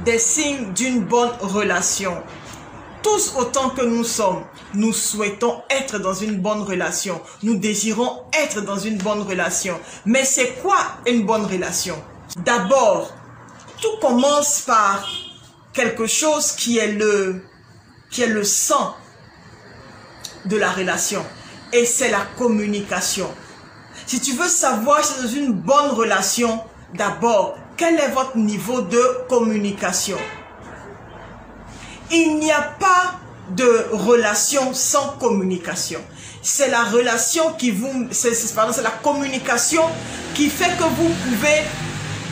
des signes d'une bonne relation. Tous autant que nous sommes, nous souhaitons être dans une bonne relation. Nous désirons être dans une bonne relation. Mais c'est quoi une bonne relation? D'abord, tout commence par quelque chose qui est le sang de la relation. Et c'est la communication. Si tu veux savoir si c'est dans une bonne relation, d'abord, quel est votre niveau de communication? Il n'y a pas de relation sans communication. C'est la relation qui vous... c'est la communication qui fait que vous pouvez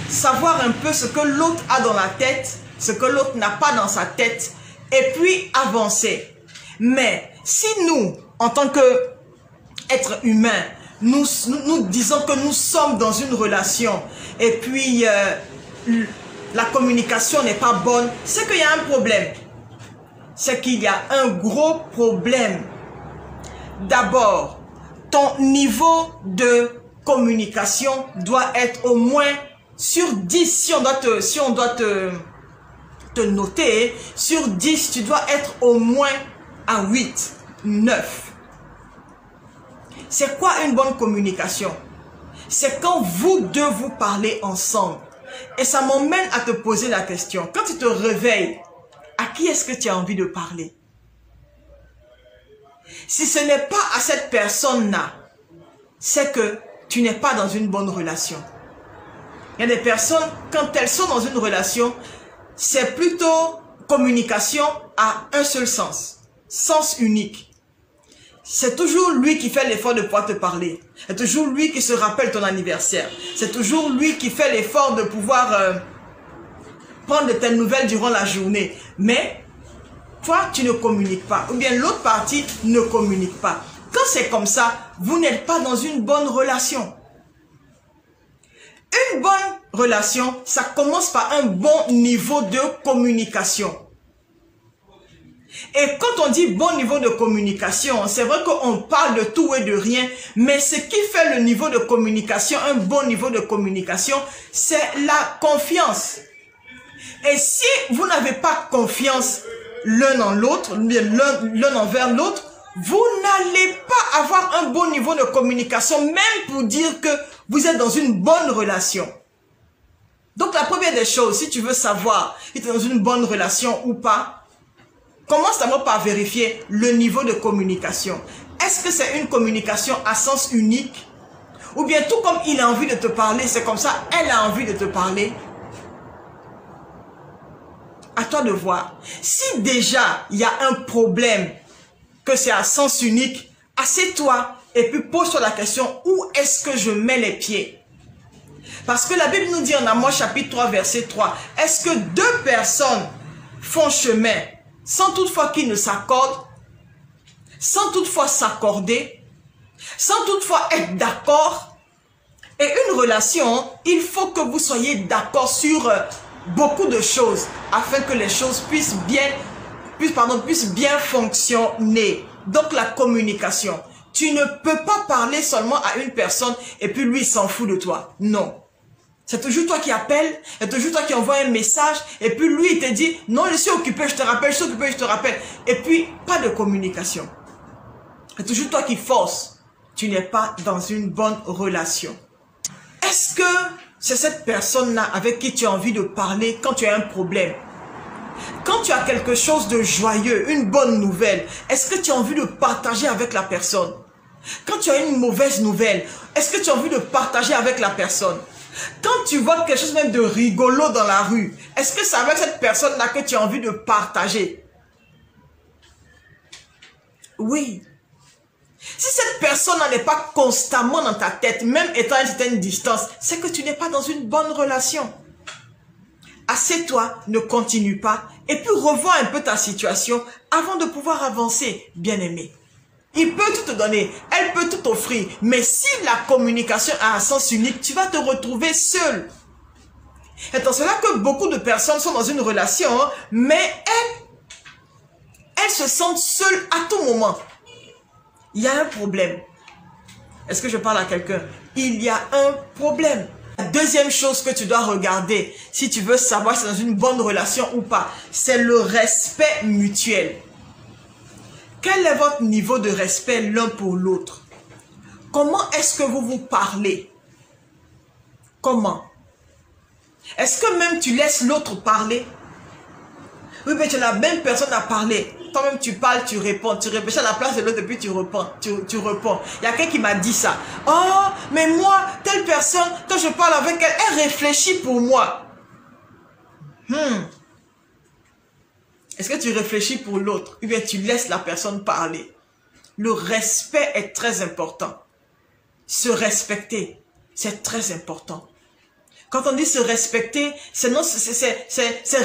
savoir un peu ce que l'autre a dans la tête, ce que l'autre n'a pas dans sa tête, et puis avancer. Mais si nous, en tant qu'êtres humains, nous disons que nous sommes dans une relation, et puis la communication n'est pas bonne, c'est qu'il y a un problème. C'est qu'il y a un gros problème. D'abord, ton niveau de communication doit être au moins sur 10. Si on doit te noter, sur 10, tu dois être au moins à 8, 9. C'est quoi une bonne communication? C'est quand vous deux vous parlez ensemble. Et ça m'emmène à te poser la question. Quand tu te réveilles, à qui est-ce que tu as envie de parler? Si ce n'est pas à cette personne-là, c'est que tu n'es pas dans une bonne relation. Il y a des personnes, quand elles sont dans une relation, c'est plutôt communication à un seul sens, sens unique. C'est toujours lui qui fait l'effort de pouvoir te parler. C'est toujours lui qui se rappelle ton anniversaire. C'est toujours lui qui fait l'effort de pouvoir prendre de tes nouvelles durant la journée. Mais toi, tu ne communiques pas. Ou bien l'autre partie ne communique pas. Quand c'est comme ça, vous n'êtes pas dans une bonne relation. Une bonne relation, ça commence par un bon niveau de communication. Et quand on dit bon niveau de communication, c'est vrai qu'on parle de tout et de rien, mais ce qui fait le niveau de communication, un bon niveau de communication, c'est la confiance. Et si vous n'avez pas confiance l'un en l'autre, l'un envers l'autre, vous n'allez pas avoir un bon niveau de communication, même pour dire que vous êtes dans une bonne relation. Donc la première des choses, si tu veux savoir si tu es dans une bonne relation ou pas, commence d'abord par vérifier le niveau de communication. Est-ce que c'est une communication à sens unique? Ou bien tout comme il a envie de te parler, c'est comme ça, elle a envie de te parler? À toi de voir. Si déjà il y a un problème, que c'est à sens unique, assieds-toi et puis pose-toi la question, où est-ce que je mets les pieds? Parce que la Bible nous dit en Amos chapitre 3 verset 3, est-ce que deux personnes font chemin sans toutefois qu'ils ne s'accordent, sans toutefois s'accorder, sans toutefois être d'accord? Et une relation, il faut que vous soyez d'accord sur beaucoup de choses afin que les choses puissent bien fonctionner. Donc la communication. Tu ne peux pas parler seulement à une personne et puis lui il s'en fout de toi. Non. C'est toujours toi qui appelles, c'est toujours toi qui envoie un message et puis lui il te dit non je suis occupé, je te rappelle, je suis occupé, je te rappelle. Et puis pas de communication. C'est toujours toi qui force. Tu n'es pas dans une bonne relation. Est-ce que c'est cette personne-là avec qui tu as envie de parler quand tu as un problème? Quand tu as quelque chose de joyeux, une bonne nouvelle, est-ce que tu as envie de partager avec la personne? Quand tu as une mauvaise nouvelle, est-ce que tu as envie de partager avec la personne? Quand tu vois quelque chose même de rigolo dans la rue, est-ce que c'est avec cette personne-là que tu as envie de partager? Oui. Si cette personne n'est pas constamment dans ta tête, même étant à une certaine distance, c'est que tu n'es pas dans une bonne relation. Assieds-toi, ne continue pas, et puis revois un peu ta situation avant de pouvoir avancer, bien-aimé. Il peut tout te donner, elle peut tout t'offrir, mais si la communication a un sens unique, tu vas te retrouver seul. Et c'est cela que beaucoup de personnes sont dans une relation, mais elles se sentent seules à tout moment. Il y a un problème. Est-ce que je parle à quelqu'un? Il y a un problème. La deuxième chose que tu dois regarder, si tu veux savoir si c'est dans une bonne relation ou pas, c'est le respect mutuel. Quel est votre niveau de respect l'un pour l'autre? Comment est-ce que vous vous parlez? Comment? Est-ce que même tu laisses l'autre parler? Oui, mais tu as la même personne à parler. Toi-même, tu parles, tu réponds. Tu réfléchis à la place de l'autre et puis tu réponds. Tu réponds. Il y a quelqu'un qui m'a dit ça. Oh, mais moi, telle personne, quand je parle avec elle, elle réfléchit pour moi. Est-ce que tu réfléchis pour l'autre? Ou bien tu laisses la personne parler? Le respect est très important. Se respecter, c'est très important. Quand on dit se respecter, c'est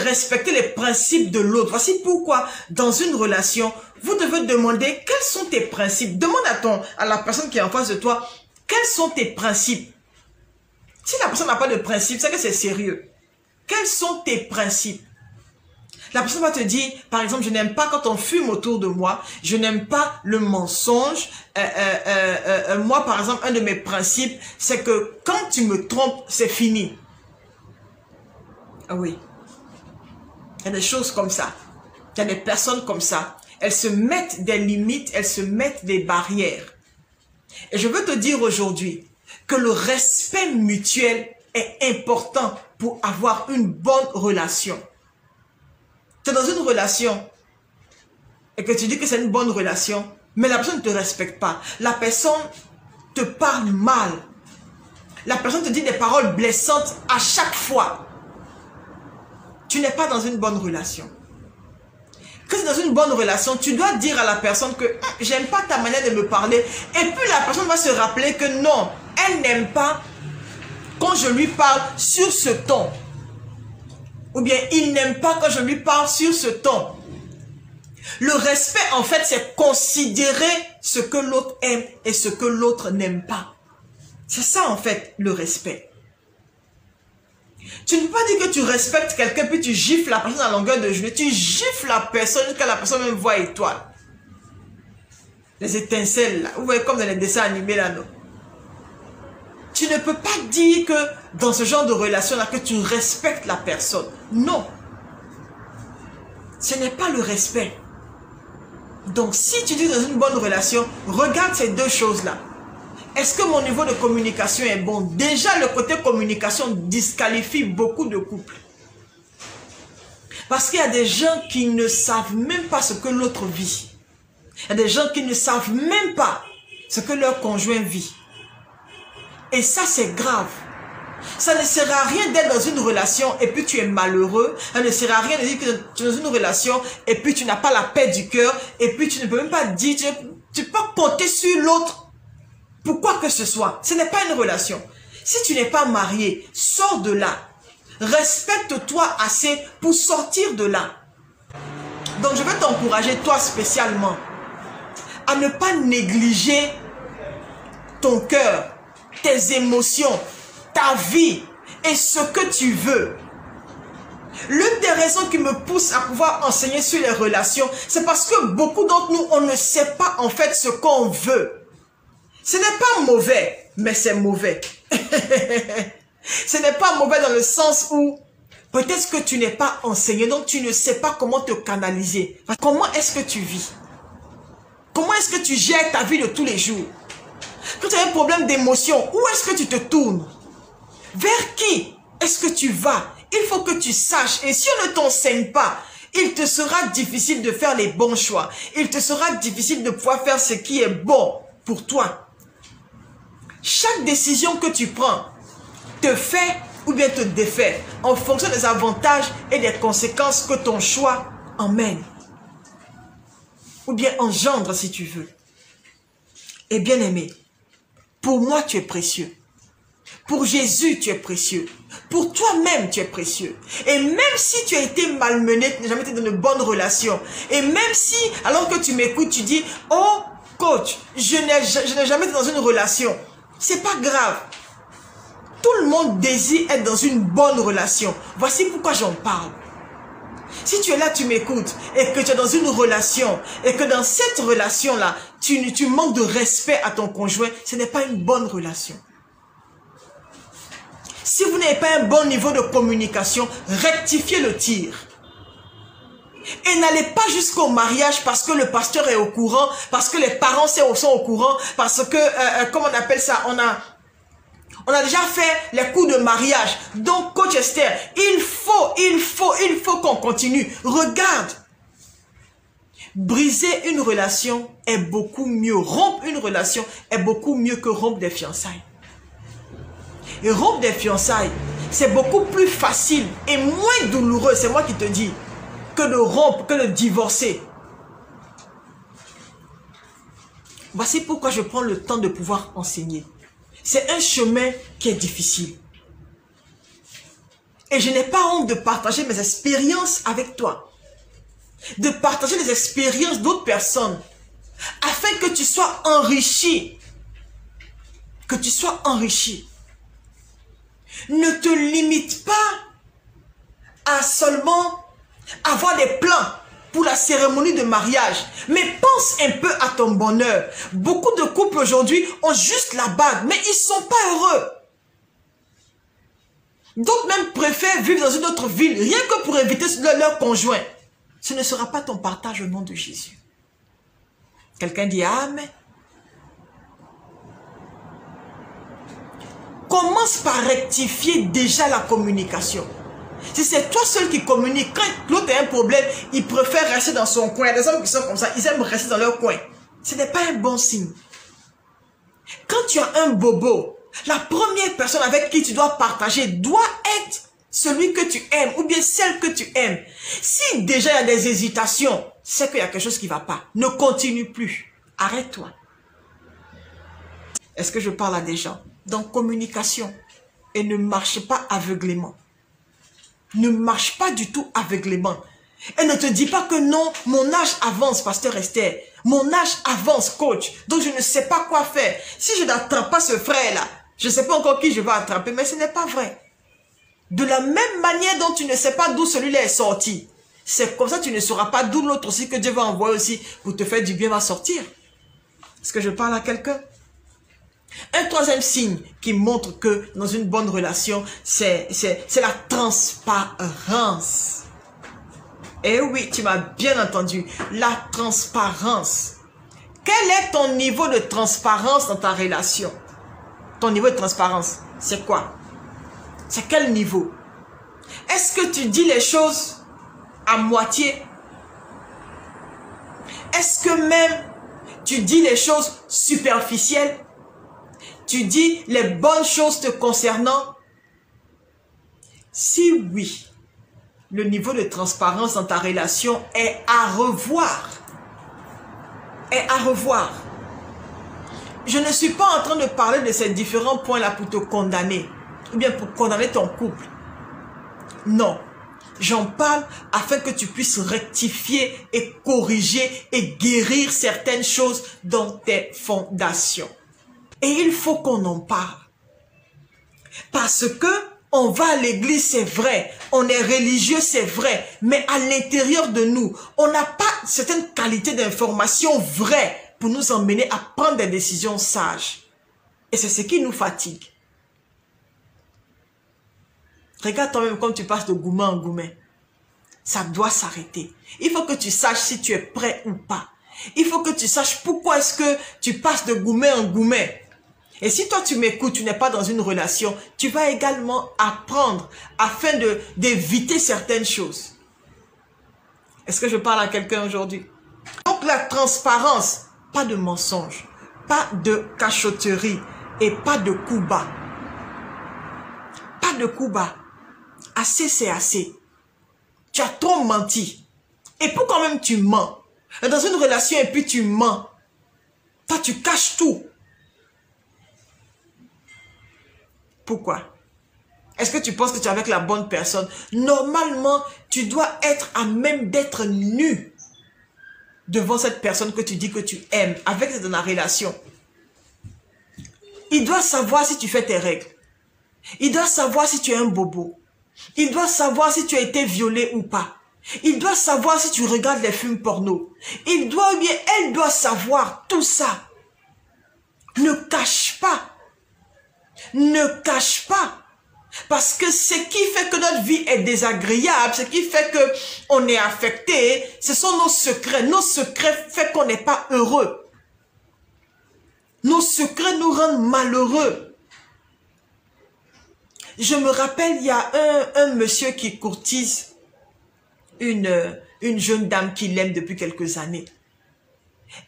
respecter les principes de l'autre. Voici pourquoi, dans une relation, vous devez demander quels sont tes principes. Demande à la personne qui est en face de toi, quels sont tes principes. Si la personne n'a pas de principes, c'est que c'est sérieux. Quels sont tes principes? La personne va te dire, par exemple, je n'aime pas quand on fume autour de moi, je n'aime pas le mensonge. Moi, par exemple, un de mes principes, c'est que quand tu me trompes, c'est fini. Ah oui. Il y a des choses comme ça. Il y a des personnes comme ça. Elles se mettent des limites, elles se mettent des barrières. Et je veux te dire aujourd'hui que le respect mutuel est important pour avoir une bonne relation. Tu es dans une relation et que tu dis que c'est une bonne relation, mais la personne ne te respecte pas. La personne te parle mal. La personne te dit des paroles blessantes à chaque fois. Tu n'es pas dans une bonne relation. Quand tu es dans une bonne relation, tu dois dire à la personne que j'aime pas ta manière de me parler. Et puis la personne va se rappeler que non, elle n'aime pas quand je lui parle sur ce ton. Ou bien il n'aime pas quand je lui parle sur ce ton. Le respect, en fait, c'est considérer ce que l'autre aime et ce que l'autre n'aime pas. C'est ça, en fait, le respect. Tu ne peux pas dire que tu respectes quelqu'un puis tu gifles la personne à longueur de journée. Tu gifles la personne jusqu'à la personne même voit étoile. Les étincelles, là. Vous voyez comme dans les dessins animés, là, non? Tu ne peux pas dire que dans ce genre de relation-là, que tu respectes la personne. Non. Ce n'est pas le respect. Donc, si tu dis dans une bonne relation, regarde ces deux choses-là. Est-ce que mon niveau de communication est bon? Déjà, le côté communication disqualifie beaucoup de couples. Parce qu'il y a des gens qui ne savent même pas ce que l'autre vit. Il y a des gens qui ne savent même pas ce que leur conjoint vit. Et ça, c'est grave. Ça ne sert à rien d'être dans une relation et puis tu es malheureux. Ça ne sert à rien de dire que tu es dans une relation et puis tu n'as pas la paix du cœur. Et puis tu ne peux même pas dire, tu peux pas compter sur l'autre pour quoi que ce soit. Ce n'est pas une relation. Si tu n'es pas marié, sors de là. Respecte-toi assez pour sortir de là. Donc je veux t'encourager, toi spécialement, à ne pas négliger ton cœur, tes émotions, ta vie et ce que tu veux. L'une des raisons qui me pousse à pouvoir enseigner sur les relations, c'est parce que beaucoup d'entre nous, on ne sait pas en fait ce qu'on veut. Ce n'est pas mauvais, mais c'est mauvais. Ce n'est pas mauvais dans le sens où peut-être que tu n'es pas enseigné, donc tu ne sais pas comment te canaliser. Comment est-ce que tu vis? Comment est-ce que tu gères ta vie de tous les jours? Quand tu as un problème d'émotion, où est-ce que tu te tournes? Vers qui est-ce que tu vas? Il faut que tu saches. Et si on ne t'enseigne pas, il te sera difficile de faire les bons choix. Il te sera difficile de pouvoir faire ce qui est bon pour toi. Chaque décision que tu prends te fait ou bien te défait en fonction des avantages et des conséquences que ton choix emmène. Ou bien engendre si tu veux. Et bien aimé, pour moi tu es précieux. Pour Jésus, tu es précieux. Pour toi-même, tu es précieux. Et même si tu as été malmené, tu n'as jamais été dans une bonne relation. Et même si, alors que tu m'écoutes, tu dis, oh, coach, je n'ai jamais été dans une relation. C'est pas grave. Tout le monde désire être dans une bonne relation. Voici pourquoi j'en parle. Si tu es là, tu m'écoutes, et que tu es dans une relation, et que dans cette relation-là, tu manques de respect à ton conjoint, ce n'est pas une bonne relation. Si vous n'avez pas un bon niveau de communication, rectifiez le tir. Et n'allez pas jusqu'au mariage parce que le pasteur est au courant, parce que les parents sont au courant, parce que, comment on appelle ça, on a déjà fait les coups de mariage. Donc, coach Esther, il faut qu'on continue. Regarde. Briser une relation est beaucoup mieux. Rompre une relation est beaucoup mieux que rompre des fiançailles. Et rompre des fiançailles, c'est beaucoup plus facile et moins douloureux, c'est moi qui te dis, que de rompre, que de divorcer. Voici pourquoi je prends le temps de pouvoir enseigner. C'est un chemin qui est difficile. Et je n'ai pas honte de partager mes expériences avec toi. De partager les expériences d'autres personnes. Afin que tu sois enrichi. Que tu sois enrichi. Ne te limite pas à seulement avoir des plans pour la cérémonie de mariage. Mais pense un peu à ton bonheur. Beaucoup de couples aujourd'hui ont juste la bague, mais ils ne sont pas heureux. D'autres même préfèrent vivre dans une autre ville, rien que pour éviter leur conjoint. Ce ne sera pas ton partage au nom de Jésus. Quelqu'un dit Amen. Commence par rectifier déjà la communication. Si c'est toi seul qui communique, quand l'autre a un problème, il préfère rester dans son coin. Il y a des hommes qui sont comme ça, ils aiment rester dans leur coin. Ce n'est pas un bon signe. Quand tu as un bobo, la première personne avec qui tu dois partager doit être celui que tu aimes ou bien celle que tu aimes. Si déjà il y a des hésitations, c'est qu'il y a quelque chose qui ne va pas. Ne continue plus. Arrête-toi. Est-ce que je parle à des gens? Donc, communication. Et ne marche pas aveuglément. Ne marche pas du tout aveuglément. Et ne te dis pas que non, mon âge avance, pasteur Esther. Mon âge avance, coach. Donc, je ne sais pas quoi faire. Si je n'attrape pas ce frère-là, je ne sais pas encore qui je vais attraper, mais ce n'est pas vrai. De la même manière dont tu ne sais pas d'où celui-là est sorti, c'est comme ça que tu ne sauras pas d'où l'autre aussi que Dieu va envoyer aussi pour te faire du bien va sortir. Est-ce que je parle à quelqu'un? Un troisième signe qui montre que dans une bonne relation, c'est la transparence. Eh oui, tu m'as bien entendu, la transparence. Quel est ton niveau de transparence dans ta relation? Ton niveau de transparence, c'est quoi? C'est quel niveau? Est-ce que tu dis les choses à moitié? Est-ce que même tu dis les choses superficielles? Tu dis les bonnes choses te concernant? Si oui, le niveau de transparence dans ta relation est à revoir. Est à revoir. Je ne suis pas en train de parler de ces différents points-là pour te condamner. Ou bien pour condamner ton couple. Non. J'en parle afin que tu puisses rectifier et corriger et guérir certaines choses dans tes fondations. Et il faut qu'on en parle. Parce que on va à l'église, c'est vrai. On est religieux, c'est vrai. Mais à l'intérieur de nous, on n'a pas certaines qualités d'information vraies pour nous emmener à prendre des décisions sages. Et c'est ce qui nous fatigue. Regarde toi-même quand tu passes de gourmet en gourmet. Ça doit s'arrêter. Il faut que tu saches si tu es prêt ou pas. Il faut que tu saches pourquoi est-ce que tu passes de gourmet en gourmet. Et si toi tu m'écoutes, tu n'es pas dans une relation, tu vas également apprendre afin d'éviter certaines choses. Est-ce que je parle à quelqu'un aujourd'hui? Donc la transparence, pas de mensonge, pas de cachotterie et pas de coups bas. Pas de coups bas. Assez, c'est assez. Tu as trop menti. Et pourquoi même tu mens? Dans une relation et puis tu mens. Toi, tu caches tout. Pourquoi? Est-ce que tu penses que tu es avec la bonne personne? Normalement, tu dois être à même d'être nu devant cette personne que tu dis que tu aimes, avec dans la relation. Il doit savoir si tu fais tes règles. Il doit savoir si tu es un bobo. Il doit savoir si tu as été violé ou pas. Il doit savoir si tu regardes les films porno. Il doit ou bien elle doit savoir tout ça. Ne cache pas. Ne cache pas. Parce que ce qui fait que notre vie est désagréable, ce qui fait que on est affecté, ce sont nos secrets. Nos secrets font qu'on n'est pas heureux. Nos secrets nous rendent malheureux. Je me rappelle, il y a un monsieur qui courtise une jeune dame qu'il aime depuis quelques années.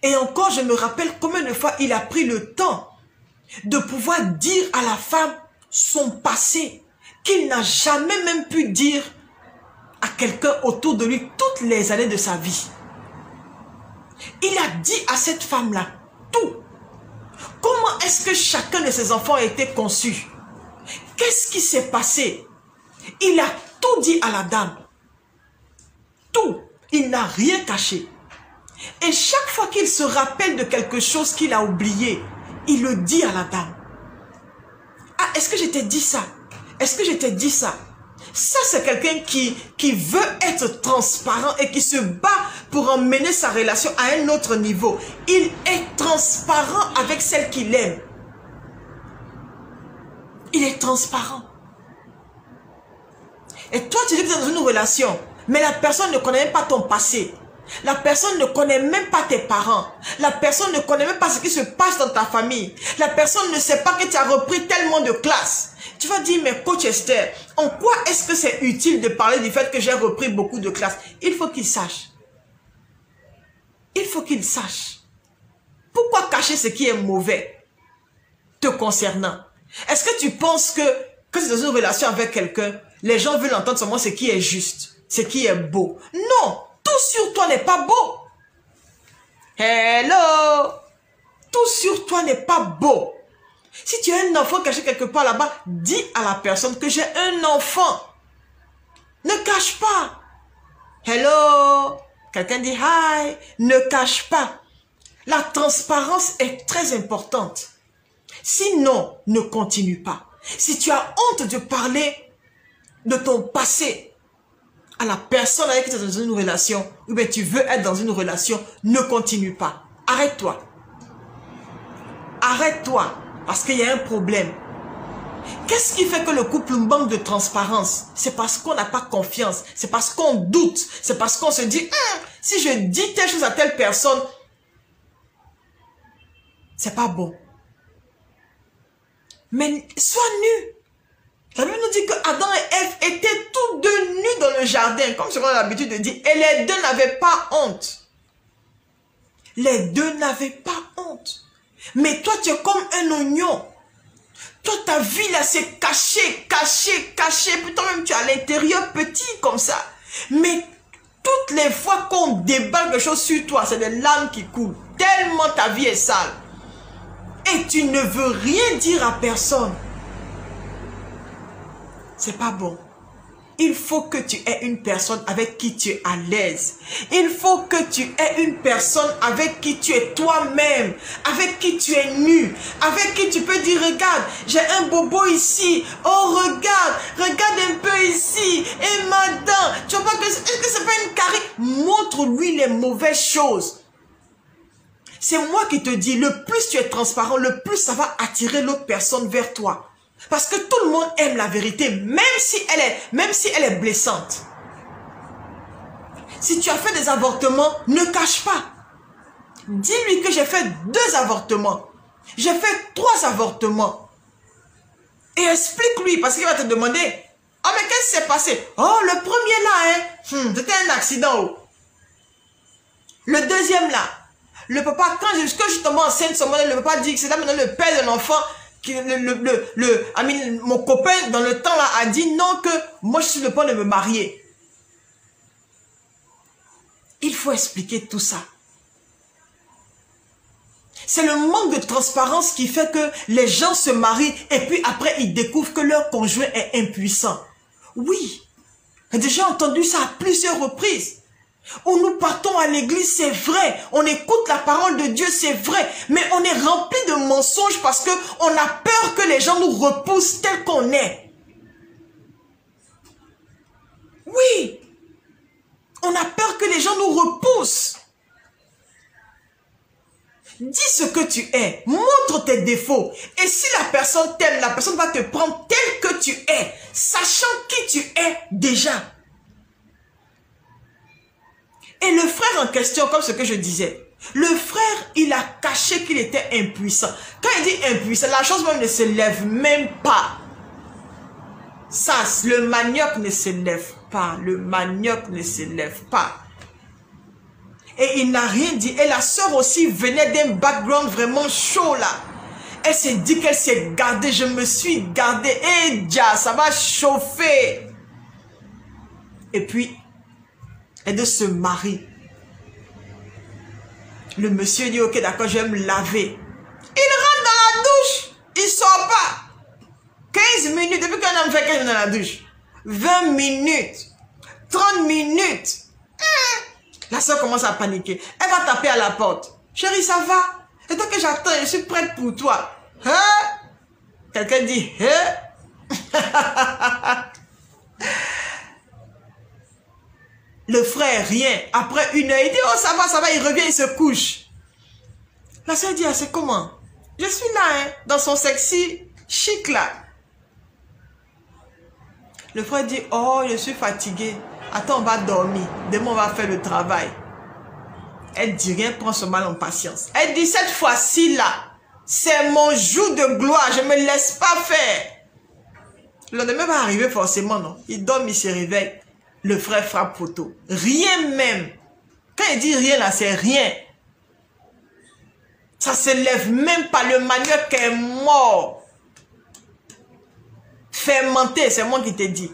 Et encore, je me rappelle combien de fois il a pris le temps de pouvoir dire à la femme son passé, qu'il n'a jamais même pu dire à quelqu'un autour de lui toutes les années de sa vie. Il a dit à cette femme-là tout. Comment est-ce que chacun de ses enfants a été conçu? Qu'est-ce qui s'est passé? Il a tout dit à la dame. Tout. Il n'a rien caché. Et chaque fois qu'il se rappelle de quelque chose qu'il a oublié, il le dit à la dame. Ah, est-ce que je t'ai dit ça? Est-ce que je t'ai dit ça? Ça, c'est quelqu'un qui veut être transparent et qui se bat pour emmener sa relation à un autre niveau. Il est transparent avec celle qu'il aime. Il est transparent. Et toi, tu dis que tu es dans une relation, mais la personne ne connaît même pas ton passé. La personne ne connaît même pas tes parents. La personne ne connaît même pas ce qui se passe dans ta famille. La personne ne sait pas que tu as repris tellement de classes. Tu vas dire, mais coach Esther, en quoi est-ce que c'est utile de parler du fait que j'ai repris beaucoup de classes? Il faut qu'il sache. Il faut qu'il sache. Pourquoi cacher ce qui est mauvais te concernant? Est-ce que tu penses que tu es dans une relation avec quelqu'un, les gens veulent entendre seulement ce qui est juste, ce qui est beau? Non! Tout sur toi n'est pas beau. Hello! Tout sur toi n'est pas beau. Si tu as un enfant caché quelque part là-bas, dis à la personne que j'ai un enfant. Ne cache pas. Hello? Quelqu'un dit hi. Ne cache pas. La transparence est très importante. Sinon, ne continue pas. Si tu as honte de parler de ton passé à la personne avec qui tu es dans une relation, ou bien tu veux être dans une relation, ne continue pas. Arrête-toi. Arrête-toi, parce qu'il y a un problème. Qu'est-ce qui fait que le couple manque de transparence? C'est parce qu'on n'a pas confiance, c'est parce qu'on doute, c'est parce qu'on se dit, si je dis telle chose à telle personne, c'est pas bon. Mais sois nu. La Bible nous dit que Adam et Ève étaient tous deux nus dans le jardin, comme ce qu'on a l'habitude de dire, et les deux n'avaient pas honte. Les deux n'avaient pas honte. Mais toi, tu es comme un oignon. Toi, ta vie là, c'est caché, caché, caché. Puis toi-même, tu es à l'intérieur petit comme ça. Mais toutes les fois qu'on déballe quelque chose sur toi, c'est des larmes qui coulent. Tellement ta vie est sale. Et tu ne veux rien dire à personne. C'est pas bon. Il faut que tu aies une personne avec qui tu es à l'aise. Il faut que tu aies une personne avec qui tu es toi-même, avec qui tu es nu, avec qui tu peux dire, regarde, j'ai un bobo ici, oh regarde, regarde un peu ici, et ma dent, tu vois pas que, est-ce que c'est pas une carie? Montre-lui les mauvaises choses. C'est moi qui te dis, le plus tu es transparent, le plus ça va attirer l'autre personne vers toi. Parce que tout le monde aime la vérité, même si elle est blessante. Si tu as fait des avortements, ne cache pas. Dis-lui que j'ai fait 2 avortements. J'ai fait 3 avortements. Et explique-lui, parce qu'il va te demander, oh mais qu'est-ce qui s'est passé? Oh, le premier là, c'était un accident. Oh. Le deuxième là, le papa, quand je tombe enceinte, le papa dit que c'est là maintenant le père de l'enfant. Mon copain dans le temps là a dit non, que moi je suis sur le point de me marier. Il faut expliquer tout ça. C'est le manque de transparence qui fait que les gens se marient et puis après ils découvrent que leur conjoint est impuissant. Oui, j'ai déjà entendu ça à plusieurs reprises. Où nous partons à l'église, c'est vrai. On écoute la parole de Dieu, c'est vrai. Mais on est rempli de mensonges parce que on a peur que les gens nous repoussent tel qu'on est. Oui. On a peur que les gens nous repoussent. Dis ce que tu es. Montre tes défauts. Et si la personne t'aime, la personne va te prendre tel que tu es, sachant qui tu es déjà. Et le frère en question, comme ce que je disais, le frère, il a caché qu'il était impuissant. Quand il dit impuissant, la chose même ne se lève même pas. Ça, le manioc ne se lève pas. Le manioc ne se lève pas. Et il n'a rien dit. Et la sœur aussi venait d'un background vraiment chaud là. Elle s'est dit qu'elle s'est gardée. Je me suis gardée. Et déjà, ça va chauffer. Et puis, elle de se marier. Le monsieur dit, ok, d'accord, je vais me laver. Il rentre dans la douche. Il ne sort pas. 15 minutes, depuis qu'un homme fait 15 minutes dans la douche. 20 minutes. 30 minutes. La soeur commence à paniquer. Elle va taper à la porte. Chérie, ça va? Et toi que j'attends, je suis prête pour toi. Hein? Quelqu'un dit, hein? Le frère, rien. Après 1 heure, il dit, oh ça va, il revient, il se couche. La soeur dit, ah, c'est comment? Je suis là, hein, dans son sexy chic là. Le frère dit, oh, je suis fatigué. Attends, on va dormir. Demain, on va faire le travail. Elle dit rien, prend ce mal en patience. Elle dit, cette fois-ci là, c'est mon jour de gloire, je ne me laisse pas faire. Le lendemain va arriver forcément, non? Il dort, il se réveille. Le frère frappe photo. Rien même. Quand il dit rien là, c'est rien. Ça se lève même pas. Le manioc est mort. Fermenté, c'est moi qui t'ai dit.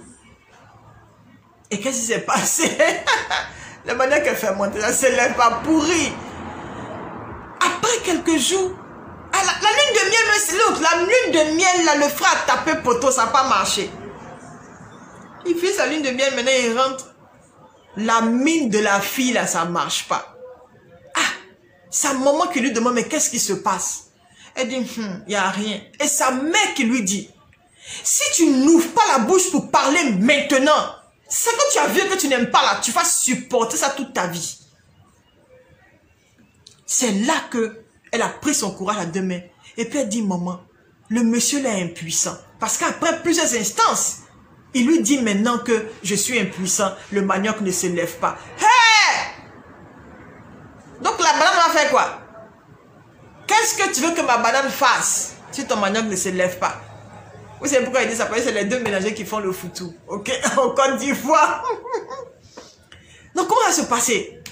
Et qu'est-ce qui s'est passé? Le manioc est fermenté, ça se lève pas, pourri. Après quelques jours, la lune de miel, c'est l'autre. La lune de miel, là, le frère a tapé poteau, ça n'a pas marché. Il fait sa lune de miel, maintenant il rentre. La mine de la fille, là, ça ne marche pas. Ah, sa maman qui lui demande, mais qu'est-ce qui se passe? Elle dit, il n'y a rien. Et sa mère qui lui dit, si tu n'ouvres pas la bouche pour parler maintenant, c'est que tu as vu que tu n'aimes pas là, tu vas supporter ça toute ta vie. C'est là que elle a pris son courage à 2 mains. Et puis elle dit, maman, le monsieur là est impuissant. Parce qu'après plusieurs instances, il lui dit maintenant que je suis impuissant, le manioc ne se lève pas. Hey! Donc la banane va faire quoi? Qu'est-ce que tu veux que ma banane fasse si ton manioc ne se lève pas? Vous savez pourquoi il dit ça? Parce que c'est les 2 ménagers qui font le foutu. Ok? En Côte d'Ivoire. Donc comment ça se passait?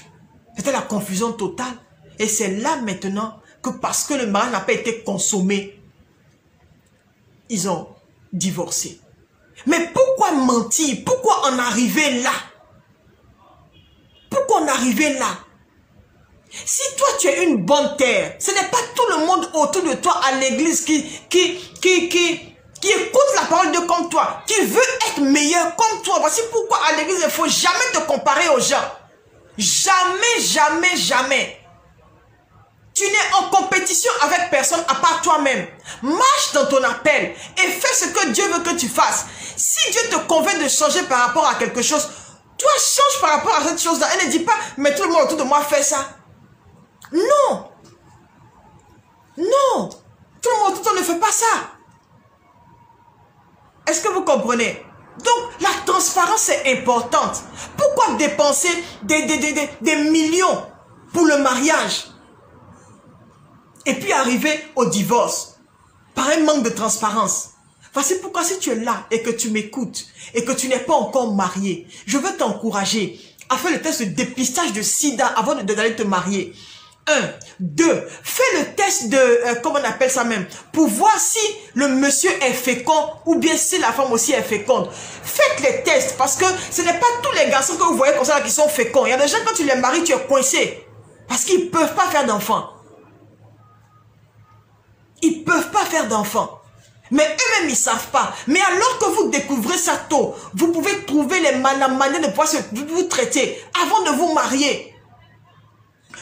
C'était la confusion totale. Et c'est là maintenant que parce que le mariage n'a pas été consommé, ils ont divorcé. Mais pourquoi mentir? Pourquoi en arriver là? Pourquoi en arriver là? Si toi tu es une bonne terre, ce n'est pas tout le monde autour de toi à l'église qui écoute la parole de Dieu comme toi, qui veut être meilleur comme toi. Voici pourquoi à l'église il ne faut jamais te comparer aux gens. Jamais, jamais, jamais. Tu n'es en compétition avec personne à part toi-même. Marche dans ton appel et fais ce que Dieu veut que tu fasses. Si Dieu te convainc de changer par rapport à quelque chose, toi change par rapport à cette chose-là. Et ne dis pas, mais tout le monde autour de moi fait ça. Non. Non. Tout le monde autour de toi ne fait pas ça. Est-ce que vous comprenez? Donc, la transparence est importante. Pourquoi dépenser des millions pour le mariage? Et puis arriver au divorce par un manque de transparence. Voici pourquoi si tu es là et que tu m'écoutes et que tu n'es pas encore marié, je veux t'encourager à faire le test de dépistage de sida avant d'aller te marier. 1, 2, fais le test de, comment on appelle ça même, pour voir si le monsieur est fécond ou bien si la femme aussi est féconde. Faites les tests parce que ce n'est pas tous les garçons que vous voyez comme ça là qui sont féconds. Il y a des gens quand tu les maries, tu es coincé parce qu'ils ne peuvent pas faire d'enfants. Ils ne peuvent pas faire d'enfants. Mais eux-mêmes, ils ne savent pas. Mais alors que vous découvrez ça tôt, vous pouvez trouver la manière de pouvoir vous traiter avant de vous marier.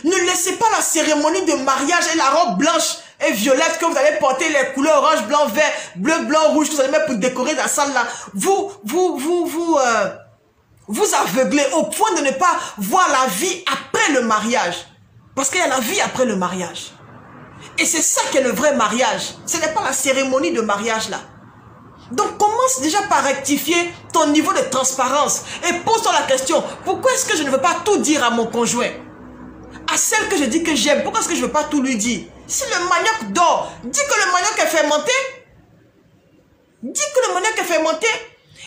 Ne laissez pas la cérémonie de mariage et la robe blanche et violette que vous allez porter, les couleurs orange, blanc, vert, bleu, blanc, rouge, que vous allez mettre pour décorer la salle là. Vous aveuglez au point de ne pas voir la vie après le mariage. Parce qu'il y a la vie après le mariage. Et c'est ça qui est le vrai mariage. Ce n'est pas la cérémonie de mariage là. Donc commence déjà par rectifier ton niveau de transparence. Et pose-toi la question, pourquoi est-ce que je ne veux pas tout dire à mon conjoint? À celle que je dis que j'aime, pourquoi est-ce que je ne veux pas tout lui dire? Si le manioc dort, dis que le manioc est fermenté. Dis que le manioc est fermenté.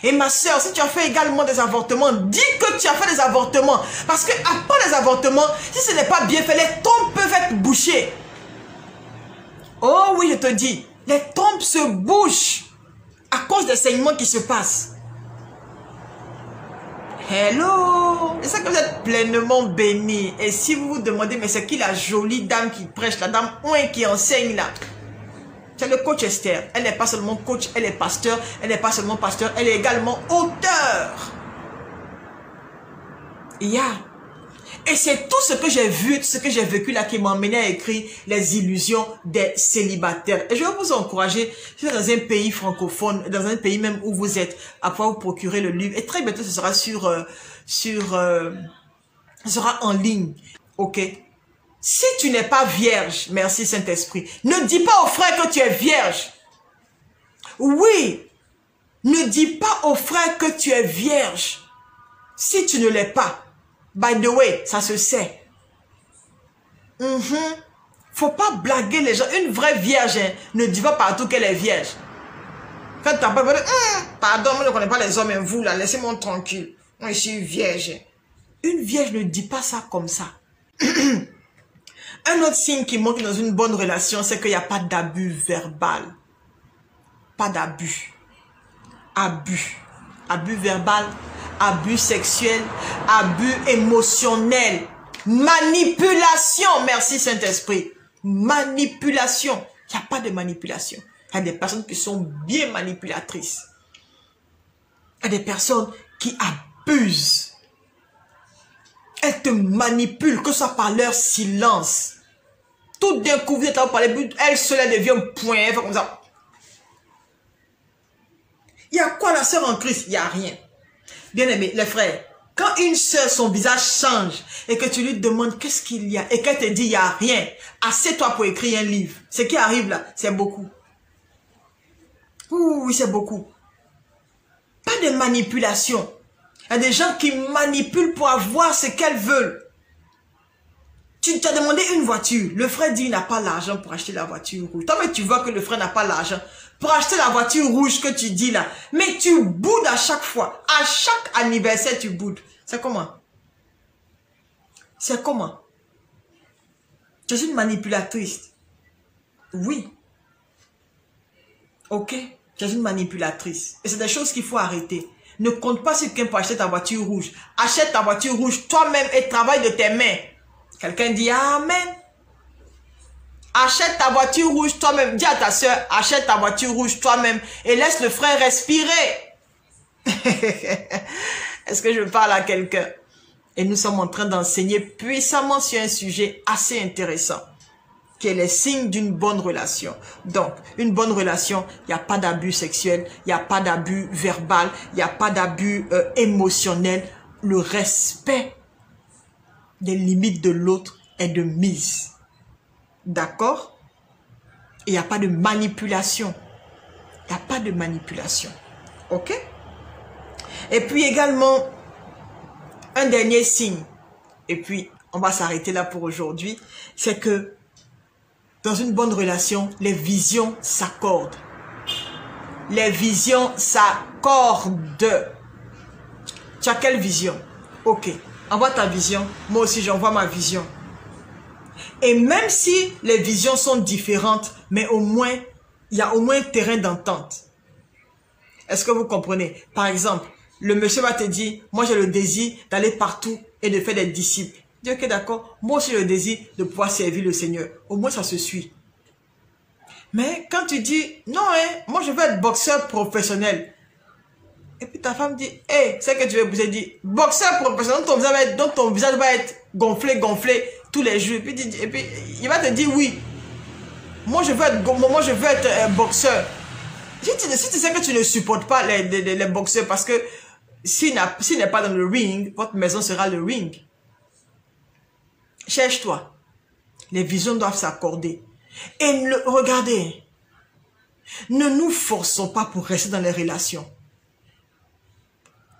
Et ma soeur, si tu as fait également des avortements, dis que tu as fait des avortements. Parce que après les avortements, si ce n'est pas bien fait, les trompes peuvent être bouchées. Oh oui, je te dis, les trompes se bouchent à cause des saignements qui se passent. Hello! C'est ça que vous êtes pleinement bénis. Et si vous vous demandez, mais c'est qui la jolie dame qui prêche, la dame qui enseigne là? C'est le coach Esther. Elle n'est pas seulement coach, elle est pasteur. Elle n'est pas seulement pasteur, elle est également auteur. Et c'est tout ce que j'ai vu, ce que j'ai vécu là qui m'a amené à écrire Les illusions des célibataires. Et je vais vous encourager, si vous êtes dans un pays francophone, dans un pays même où vous êtes, à pouvoir vous procurer le livre. Et très bientôt, ce sera ce sera en ligne. Ok? Si tu n'es pas vierge, merci Saint-Esprit, ne dis pas aux frères que tu es vierge. Oui, ne dis pas aux frères que tu es vierge. Si tu ne l'es pas, by the way, ça se sait. Faut pas blaguer les gens. Une vraie vierge ne dit pas partout qu'elle est vierge. Quand tu n'as pas pardon, moi je ne connais pas les hommes, et vous là, laissez-moi tranquille. Moi je suis vierge. Une vierge ne dit pas ça comme ça. Un autre signe qui montre dans une bonne relation, c'est qu'il n'y a pas d'abus verbal. Pas d'abus. Abus. Abus verbal, abus sexuel, abus émotionnel, manipulation. Merci Saint-Esprit. Manipulation. Il n'y a pas de manipulation. Il y a des personnes qui sont bien manipulatrices. Il y a des personnes qui abusent. Elles te manipulent, que ce soit par leur silence. Tout d'un coup, vous êtes là pour parler, elle seule devient point, elle fait comme ça. Il y a quoi la sœur en Christ? Il n'y a rien. Bien aimé, les frères, quand une sœur, son visage change et que tu lui demandes qu'est-ce qu'il y a et qu'elle te dit il n'y a rien, assieds-toi pour écrire un livre. Ce qui arrive là, c'est beaucoup. Oui, c'est beaucoup. Pas de manipulation. Il y a des gens qui manipulent pour avoir ce qu'elles veulent. Tu t'as demandé une voiture. Le frère dit qu'il n'a pas l'argent pour acheter la voiture rouge. Toi, mais tu vois que le frère n'a pas l'argent pour acheter la voiture rouge que tu dis là. Mais tu boudes à chaque fois. À chaque anniversaire, tu boudes. C'est comment? C'est comment? Tu es une manipulatrice. Oui. Ok? Tu es une manipulatrice. Et c'est des choses qu'il faut arrêter. Ne compte pas sur quelqu'un pour acheter ta voiture rouge. Achète ta voiture rouge toi-même et travaille de tes mains. Quelqu'un dit Amen. Achète ta voiture rouge toi-même. Dis à ta soeur, achète ta voiture rouge toi-même et laisse le frère respirer. Est-ce que je parle à quelqu'un? Et nous sommes en train d'enseigner puissamment sur un sujet assez intéressant, qui est les signes d'une bonne relation. Donc, une bonne relation, il n'y a pas d'abus sexuel, il n'y a pas d'abus verbal, il n'y a pas d'abus émotionnel. Le respect des limites de l'autre est de mise. D'accord? Il n'y a pas de manipulation. Il n'y a pas de manipulation. Ok? Et puis également, un dernier signe, et puis on va s'arrêter là pour aujourd'hui, c'est que dans une bonne relation, les visions s'accordent. Les visions s'accordent. Tu as quelle vision? Ok. Envoie ta vision. Moi aussi, j'envoie ma vision. Et même si les visions sont différentes, mais au moins, il y a au moins un terrain d'entente. Est-ce que vous comprenez? Par exemple, le monsieur va te dire, moi j'ai le désir d'aller partout et de faire des disciples. Dis, ok, d'accord. Moi aussi, j'ai le désir de pouvoir servir le Seigneur. Au moins, ça se suit. Mais quand tu dis, non, moi je veux être boxeur professionnel. Et puis ta femme dit, c'est que tu veux bouger, dit, boxeur professionnel, dont ton visage va être gonflé tous les jours. Et puis il va te dire oui. Moi je veux être boxeur. Si tu sais que tu ne supportes pas les boxeurs, parce que s'il n'est pas dans le ring, votre maison sera le ring. Cherche-toi. Les visions doivent s'accorder. Et regardez, ne nous forçons pas pour rester dans les relations.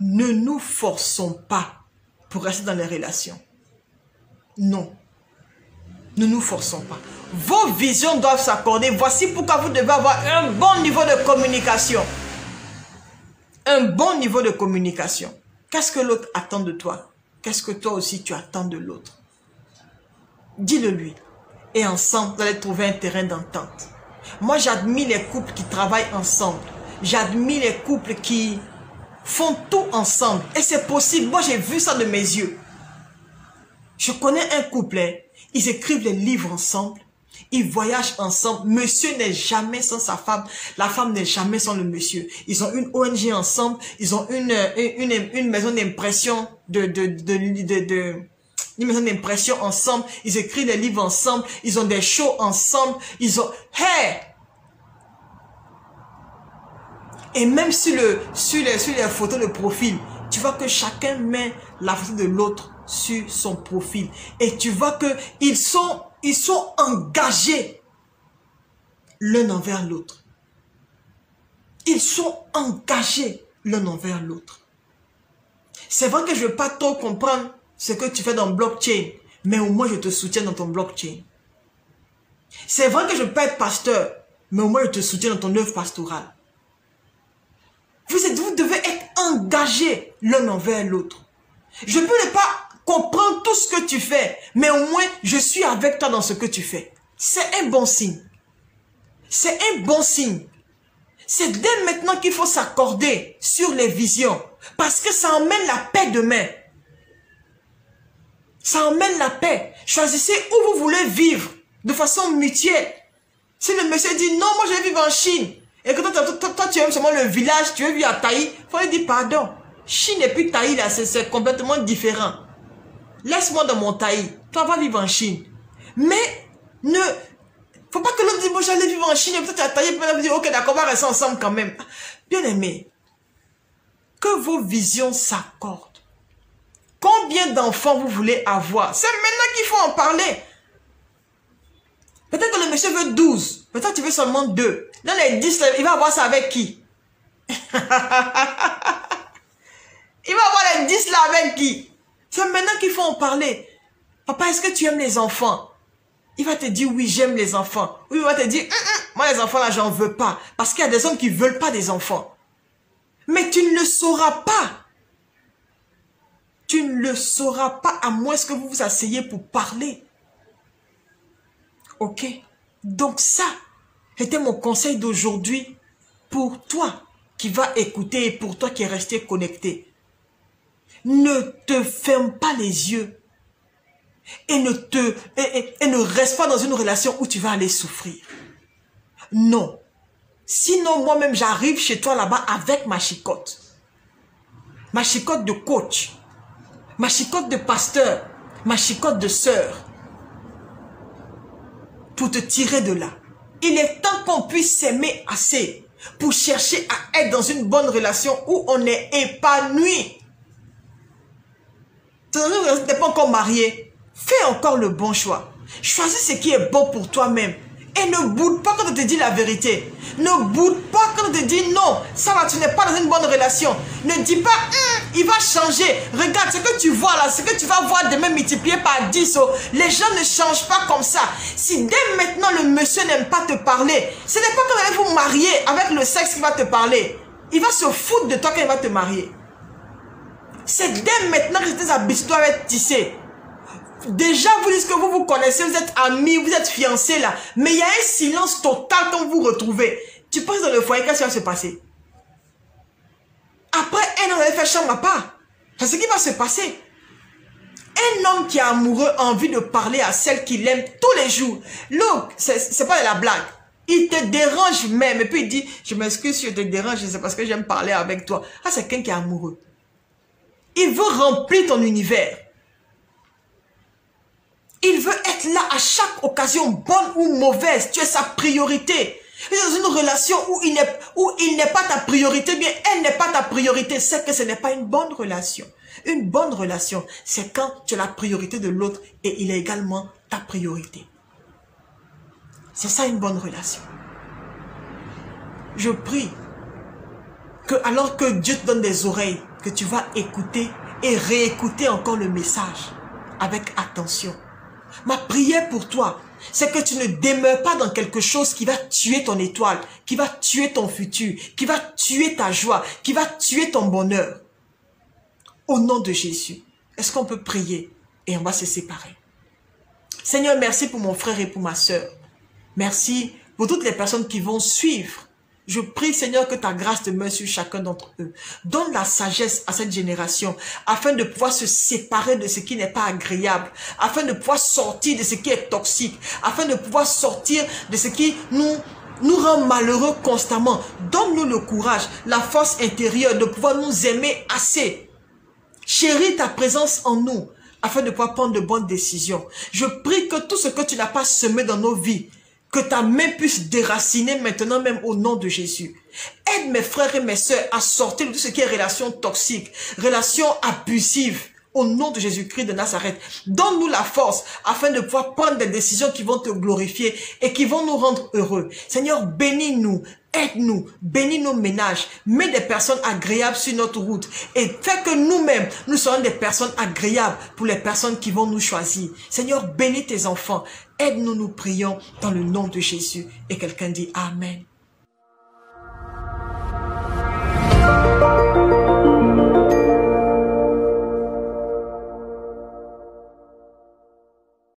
Ne nous forçons pas pour rester dans les relations. Non. Ne nous forçons pas. Vos visions doivent s'accorder. Voici pourquoi vous devez avoir un bon niveau de communication. Un bon niveau de communication. Qu'est-ce que l'autre attend de toi? Qu'est-ce que toi aussi tu attends de l'autre? Dis-le lui. Et ensemble, vous allez trouver un terrain d'entente. Moi, j'admire les couples qui travaillent ensemble. J'admire les couples qui font tout ensemble. Et c'est possible. Moi, j'ai vu ça de mes yeux. Je connais un couple, hein. Ils écrivent les livres ensemble. Ils voyagent ensemble. Monsieur n'est jamais sans sa femme. La femme n'est jamais sans le monsieur. Ils ont une ONG ensemble. Ils ont une maison d'impression une maison d'impression ensemble. Ils écrivent des livres ensemble. Ils ont des shows ensemble. Ils ont... Hey! Et même sur les photos de profil, tu vois que chacun met la photo de l'autre sur son profil. Et tu vois que ils sont engagés l'un envers l'autre. Ils sont engagés l'un envers l'autre. C'est vrai que je ne veux pas trop comprendre ce que tu fais dans blockchain, mais au moins je te soutiens dans ton blockchain. C'est vrai que je peux pas être pasteur, mais au moins je te soutiens dans ton œuvre pastorale. Vous devez être engagés l'un envers l'autre. Je peux ne pas comprendre tout ce que tu fais, mais au moins je suis avec toi dans ce que tu fais. C'est un bon signe. C'est un bon signe. C'est dès maintenant qu'il faut s'accorder sur les visions, parce que ça emmène la paix demain. Ça emmène la paix. Choisissez où vous voulez vivre de façon mutuelle. Si le monsieur dit non, moi je vais vivre en Chine, et que toi tu aimes seulement le village, tu veux vivre à Taï, il faut lui dire pardon. Chine et puis Taï, là, c'est complètement différent. Laisse-moi dans mon Taï. Toi, va vivre en Chine. Mais, faut pas que l'autre dise, bon, j'allais vivre en Chine, et peut-être tu as Taï, et puis on dire, ok, d'accord, on va rester ensemble quand même. Bien aimé, que vos visions s'accordent. Combien d'enfants vous voulez avoir? C'est maintenant qu'il faut en parler. Peut-être que le monsieur veut 12. Peut-être que tu veux seulement 2. Dans les 10, il va avoir ça avec qui? Il va avoir les 10 là avec qui? C'est maintenant qu'il faut en parler. Papa, est-ce que tu aimes les enfants? Il va te dire oui, j'aime les enfants. Ou il va te dire, moi les enfants là, j'en veux pas. Parce qu'il y a des hommes qui ne veulent pas des enfants. Mais tu ne le sauras pas. Tu ne le sauras pas à moins que vous vous asseyez pour parler. Ok? Donc ça, c'était mon conseil d'aujourd'hui pour toi qui va écouter et pour toi qui est resté connecté. Ne te ferme pas les yeux et ne reste pas dans une relation où tu vas aller souffrir. Non. Sinon, moi-même, j'arrive chez toi là-bas avec ma chicotte. Ma chicotte de coach. Ma chicotte de pasteur. Ma chicotte de sœur. Pour te tirer de là. Il est temps qu'on puisse s'aimer assez pour chercher à être dans une bonne relation où on est épanoui. Tu n'es pas encore marié. Fais encore le bon choix. Choisis ce qui est bon pour toi-même. Et ne boude pas quand on te dit la vérité. Ne boude pas quand on te dit non, ça va, tu n'es pas dans une bonne relation. Ne dis pas, il va changer. Regarde ce que tu vois là, ce que tu vas voir demain multiplié par 10. Oh. Les gens ne changent pas comme ça. Si dès maintenant le monsieur n'aime pas te parler, ce n'est pas quand vous allez vous marier avec le sexe qu'il va te parler. Il va se foutre de toi quand il va te marier. C'est dès maintenant que tes habitudes doivent être tissées. Déjà, vous dites que vous vous connaissez, vous êtes amis, vous êtes fiancés là. Mais il y a un silence total quand vous vous retrouvez. Tu penses dans le foyer, qu'est-ce qui va se passer? Après un an, vous allez faire chambre à part. C'est ce qui va se passer. Un homme qui est amoureux a envie de parler à celle qu'il aime tous les jours. Look, c'est pas de la blague. Il te dérange même. Et puis il dit, je m'excuse si je te dérange, c'est parce que j'aime parler avec toi. Ah, c'est quelqu'un qui est amoureux. Il veut remplir ton univers. Il veut être là à chaque occasion, bonne ou mauvaise. Tu es sa priorité. Tu es dans une relation où il n'est pas ta priorité, bien elle n'est pas ta priorité. C'est que ce n'est pas une bonne relation. Une bonne relation, c'est quand tu es la priorité de l'autre et il est également ta priorité. C'est ça une bonne relation. Je prie que alors que Dieu te donne des oreilles, que tu vas écouter et réécouter encore le message avec attention. Ma prière pour toi, c'est que tu ne demeures pas dans quelque chose qui va tuer ton étoile, qui va tuer ton futur, qui va tuer ta joie, qui va tuer ton bonheur. Au nom de Jésus, est-ce qu'on peut prier et on va se séparer? Seigneur, merci pour mon frère et pour ma soeur. Merci pour toutes les personnes qui vont suivre. Je prie, Seigneur, que ta grâce demeure sur chacun d'entre eux. Donne la sagesse à cette génération afin de pouvoir se séparer de ce qui n'est pas agréable, afin de pouvoir sortir de ce qui est toxique, afin de pouvoir sortir de ce qui nous rend malheureux constamment. Donne-nous le courage, la force intérieure de pouvoir nous aimer assez. Chéris ta présence en nous afin de pouvoir prendre de bonnes décisions. Je prie que tout ce que tu n'as pas semé dans nos vies, que ta main puisse déraciner maintenant même au nom de Jésus. Aide mes frères et mes sœurs à sortir de tout ce qui est relation toxique, relation abusive, au nom de Jésus-Christ de Nazareth. Donne-nous la force afin de pouvoir prendre des décisions qui vont te glorifier et qui vont nous rendre heureux. Seigneur, bénis-nous, aide-nous, bénis nos ménages, mets des personnes agréables sur notre route et fais que nous-mêmes, nous soyons des personnes agréables pour les personnes qui vont nous choisir. Seigneur, bénis tes enfants. Aide-nous, nous prions dans le nom de Jésus. Et quelqu'un dit Amen.